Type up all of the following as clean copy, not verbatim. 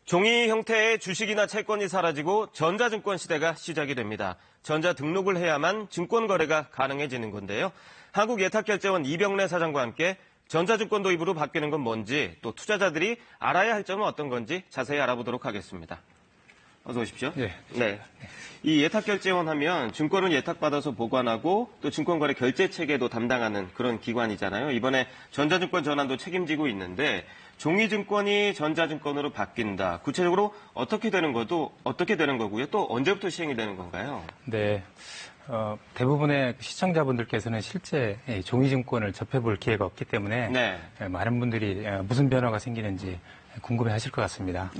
종이 형태의 주식이나 채권이 사라지고 전자증권 시대가 시작이 됩니다. 전자 등록을 해야만 증권 거래가 가능해지는 건데요. 한국예탁결제원 이병래 사장과 함께 전자증권 도입으로 바뀌는 건 뭔지, 또 투자자들이 알아야 할 점은 어떤 건지 자세히 알아보도록 하겠습니다. 어서 오십시오. 네. 이 예탁결제원 하면 증권을 예탁받아서 보관하고 또 증권거래 결제 체계도 담당하는 그런 기관이잖아요. 이번에 전자증권 전환도 책임지고 있는데 종이증권이 전자증권으로 바뀐다. 구체적으로 어떻게 되는 거고요. 또 언제부터 시행이 되는 건가요? 네. 대부분의 시청자분들께서는 실제 종이증권을 접해볼 기회가 없기 때문에 많은 분들이 무슨 변화가 생기는지 궁금해하실 것 같습니다.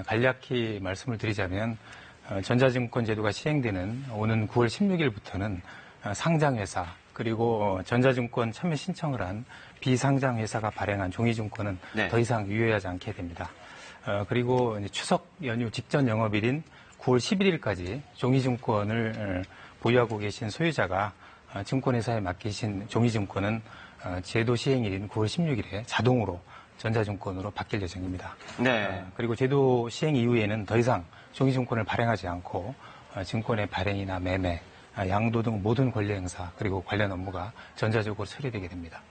간략히 말씀을 드리자면 전자증권 제도가 시행되는 오는 9월 16일부터는 상장회사 그리고 전자증권 참여 신청을 한 비상장회사가 발행한 종이증권은 더 이상 유효하지 않게 됩니다. 그리고 추석 연휴 직전 영업일인 9월 11일까지 종이증권을 보유하고 계신 소유자가 증권회사에 맡기신 종이증권은 제도 시행일인 9월 16일에 자동으로 전자증권으로 바뀔 예정입니다. 그리고 제도 시행 이후에는 더 이상 종이증권을 발행하지 않고 증권의 발행이나 매매, 양도 등 모든 권리 행사 그리고 관련 업무가 전자적으로 처리되게 됩니다.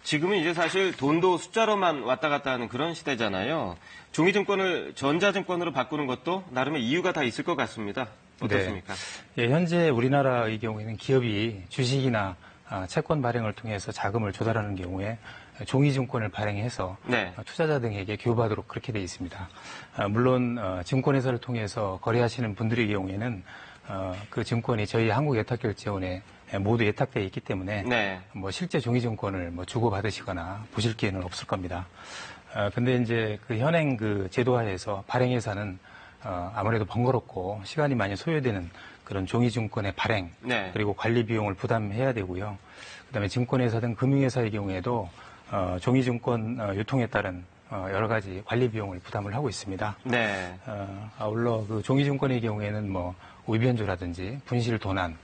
지금은 이제 사실 돈도 숫자로만 왔다 갔다 하는 그런 시대잖아요. 종이증권을 전자증권으로 바꾸는 것도 나름의 이유가 다 있을 것 같습니다. 어떻습니까? 현재 우리나라의 경우에는 기업이 주식이나 채권 발행을 통해서 자금을 조달하는 경우에 종이증권을 발행해서 투자자 등에게 교부하도록 그렇게 되어 있습니다. 물론 증권회사를 통해서 거래하시는 분들의 경우에는 그 증권이 저희 한국예탁결제원에 모두 예탁되어 있기 때문에 실제 종이증권을 주고받으시거나 보실 기회는 없을 겁니다. 근데 이제 그 현행 그 제도하에서 발행회사는 아무래도 번거롭고 시간이 많이 소요되는 그런 종이증권의 발행 그리고 관리 비용을 부담해야 되고요. 그다음에 증권회사 등 금융회사의 경우에도 종이증권 유통에 따른 여러 가지 관리 비용을 부담을 하고 있습니다. 아울러 그 종이증권의 경우에는 위변조라든지 분실 도난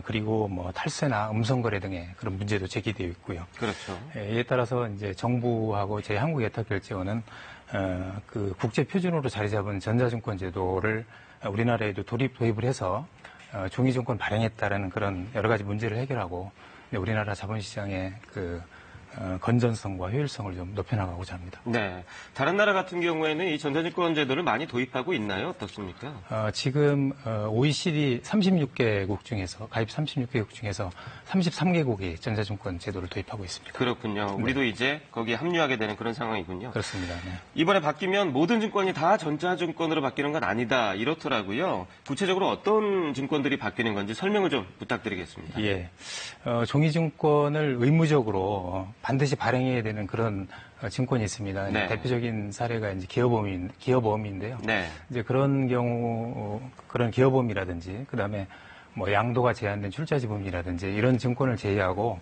그리고 탈세나 음성거래 등의 그런 문제도 제기되어 있고요. 이에 따라서 이제 정부하고 저희 한국예탁결제원은 그 국제 표준으로 자리 잡은 전자증권 제도를 우리나라에도 도입을 해서 종이증권 발행에 따른 그런 여러 가지 문제를 해결하고 우리나라 자본시장의 그 건전성과 효율성을 좀 높여나가고자 합니다. 다른 나라 같은 경우에는 이 전자증권 제도를 많이 도입하고 있나요? 어떻습니까? 지금 OECD 36개국 중에서 가입 36개국 중에서 33개국이 전자증권 제도를 도입하고 있습니다. 그렇군요. 우리도 이제 거기에 합류하게 되는 그런 상황이군요. 그렇습니다. 이번에 바뀌면 모든 증권이 다 전자증권으로 바뀌는 건 아니다 이렇더라고요. 구체적으로 어떤 증권들이 바뀌는 건지 설명을 좀 부탁드리겠습니다. 종이증권을 의무적으로 반드시 발행해야 되는 그런 증권이 있습니다. 대표적인 사례가 이제 기업보험인데요. 이제 그런 경우 그런 기업보험이라든지 그다음에 양도가 제한된 출자지분이라든지 이런 증권을 제외하고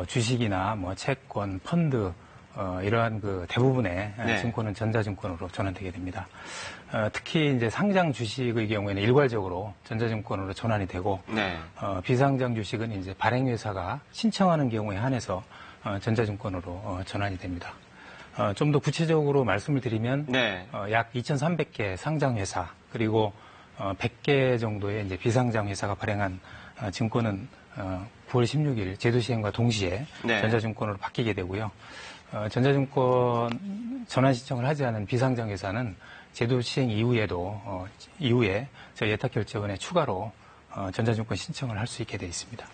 주식이나 채권, 펀드 이러한 그 대부분의 증권은 전자증권으로 전환되게 됩니다. 특히 이제 상장 주식의 경우에는 일괄적으로 전자증권으로 전환이 되고 비상장 주식은 이제 발행회사가 신청하는 경우에 한해서 전자증권으로 전환이 됩니다. 좀 더 구체적으로 말씀을 드리면 약 2,300개 상장회사 그리고 100개 정도의 이제 비상장회사가 발행한 증권은 9월 16일 제도 시행과 동시에 전자증권으로 바뀌게 되고요. 전자증권 전환 신청을 하지 않은 비상장회사는 제도 시행 이후에 저희 예탁결제원에 추가로 전자증권 신청을 할 수 있게 되어 있습니다.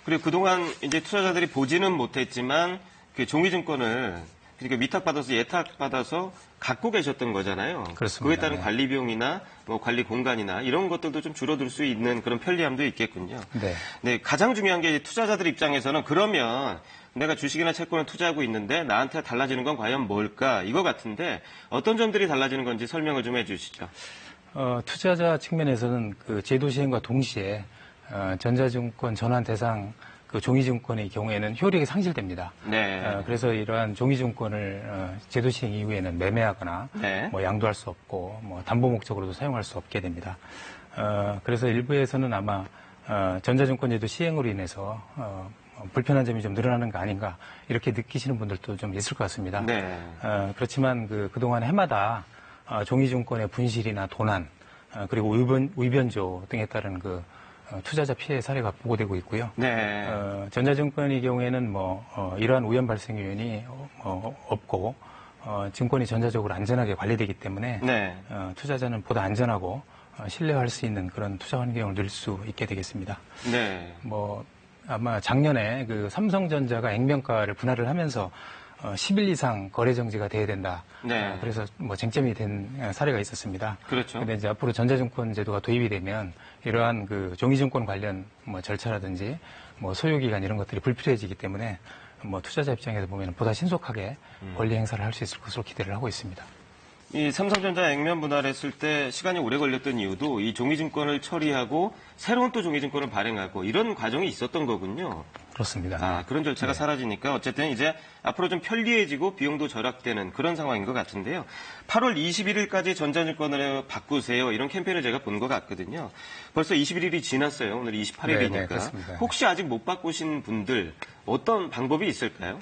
그리고 그동안 이제 투자자들이 보지는 못했지만 그 종이증권을 그러니까 위탁받아서 예탁받아서 갖고 계셨던 거잖아요. 그렇습니다. 그에 따른 관리 비용이나 관리 공간이나 이런 것들도 좀 줄어들 수 있는 그런 편리함도 있겠군요. 가장 중요한 게 투자자들 입장에서는 그러면 내가 주식이나 채권을 투자하고 있는데 나한테 달라지는 건 과연 뭘까? 이거 같은데 어떤 점들이 달라지는 건지 설명을 좀 해주시죠. 투자자 측면에서는 그 제도 시행과 동시에 전자증권 전환 대상 그 종이증권의 경우에는 효력이 상실됩니다. 그래서 이러한 종이증권을 제도 시행 이후에는 매매하거나 양도할 수 없고 담보 목적으로도 사용할 수 없게 됩니다. 그래서 일부에서는 아마 전자증권 제도 시행으로 인해서 불편한 점이 좀 늘어나는 거 아닌가 이렇게 느끼시는 분들도 좀 있을 것 같습니다. 네. 그렇지만 그동안 해마다 종이증권의 분실이나 도난 그리고 위변조 등에 따른 투자자 피해 사례가 보고되고 있고요. 네. 전자증권의 경우에는 이러한 우연 발생 요인이 없고 증권이 전자적으로 안전하게 관리되기 때문에 네. 투자자는 보다 안전하고 신뢰할 수 있는 그런 투자 환경을 누릴 수 있게 되겠습니다. 네. 아마 작년에 삼성전자가 액면가를 분할을 하면서 10일 이상 거래 정지가 돼야 된다. 네. 그래서 쟁점이 된 사례가 있었습니다. 그렇죠. 근데 이제 앞으로 전자증권 제도가 도입이 되면 이러한 종이증권 관련 절차라든지 소요기간 이런 것들이 불필요해지기 때문에 투자자 입장에서 보면 보다 신속하게 권리 행사를 할 수 있을 것으로 기대를 하고 있습니다. 이 삼성전자 액면 분할했을 때 시간이 오래 걸렸던 이유도 이 종이증권을 처리하고 새로운 또 종이증권을 발행하고 이런 과정이 있었던 거군요. 그렇습니다. 그런 절차가 사라지니까 어쨌든 이제 앞으로 좀 편리해지고 비용도 절약되는 그런 상황인 것 같은데요. 8월 21일까지 전자증권을 바꾸세요. 이런 캠페인을 제가 본 것 같거든요. 벌써 21일이 지났어요. 오늘 28일이니까. 그렇습니다. 혹시 아직 못 바꾸신 분들 어떤 방법이 있을까요?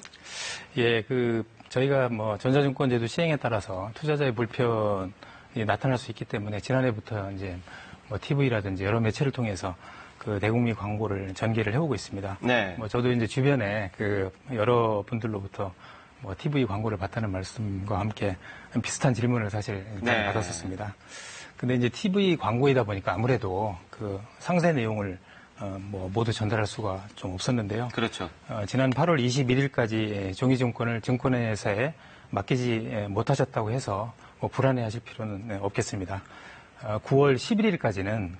예, 저희가 전자증권제도 시행에 따라서 투자자의 불편이 나타날 수 있기 때문에 지난해부터 이제 TV라든지 여러 매체를 통해서 대국민 광고를 전개를 해오고 있습니다. 네. 저도 이제 주변에 여러 분들로부터 TV 광고를 봤다는 말씀과 함께 비슷한 질문을 사실 네. 받았었습니다. 근데 이제 TV 광고이다 보니까 아무래도 상세 내용을 모두 전달할 수가 좀 없었는데요. 그렇죠. 지난 8월 21일까지 종이증권을 증권회사에 맡기지 못하셨다고 해서 불안해하실 필요는 없겠습니다. 9월 11일까지는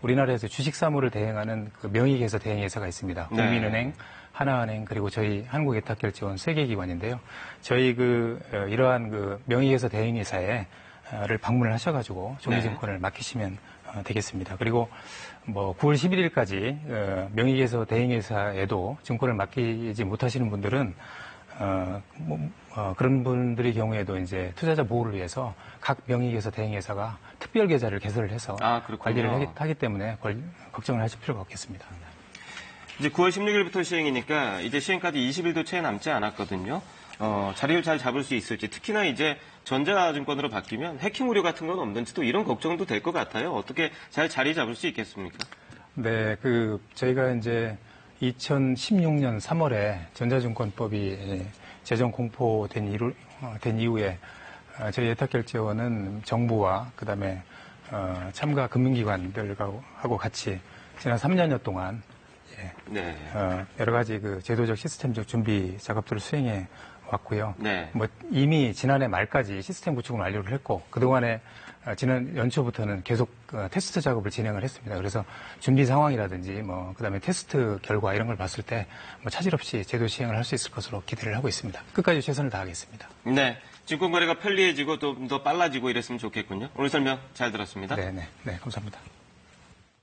우리나라에서 주식 사무를 대행하는 명의계에서 대행회사가 있습니다. 네. 국민은행, 하나은행 그리고 저희 한국예탁결제원 3개 기관인데요. 저희 이러한 명의계에서 대행회사를 방문을 하셔가지고 종이증권을 맡기시면 되겠습니다. 그리고 9월 11일까지 명의계에서 대행회사에도 증권을 맡기지 못하시는 분들은 그런 분들의 경우에도 이제 투자자 보호를 위해서 각 명의계에서 대행회사가 특별 계좌를 개설을 해서 관리를 하기 때문에 걱정을 하실 필요가 없겠습니다. 이제 9월 16일부터 시행이니까 이제 시행까지 20일도 채 남지 않았거든요. 자리를 잘 잡을 수 있을지, 특히나 이제 전자증권으로 바뀌면 해킹 우려 같은 건 없는지 또 이런 걱정도 될 것 같아요. 어떻게 잘 자리 잡을 수 있겠습니까? 네, 저희가 이제 2016년 3월에 전자증권법이 제정 공포된 이후에 저희 예탁결제원은 정부와 그다음에 참가 금융기관들하고 같이 지난 3년여 동안 여러 가지 제도적 시스템적 준비 작업들을 수행해 왔고요. 네. 이미 지난해 말까지 시스템 구축을 완료를 했고 그동안에 지난 연초부터는 계속 테스트 작업을 진행을 했습니다. 그래서 준비 상황이라든지 그다음에 테스트 결과 이런 걸 봤을 때 차질 없이 제도 시행을 할 수 있을 것으로 기대를 하고 있습니다. 끝까지 최선을 다하겠습니다. 네. 증권 거래가 편리해지고 좀 더 빨라지고 이랬으면 좋겠군요. 오늘 설명 잘 들었습니다. 네, 감사합니다.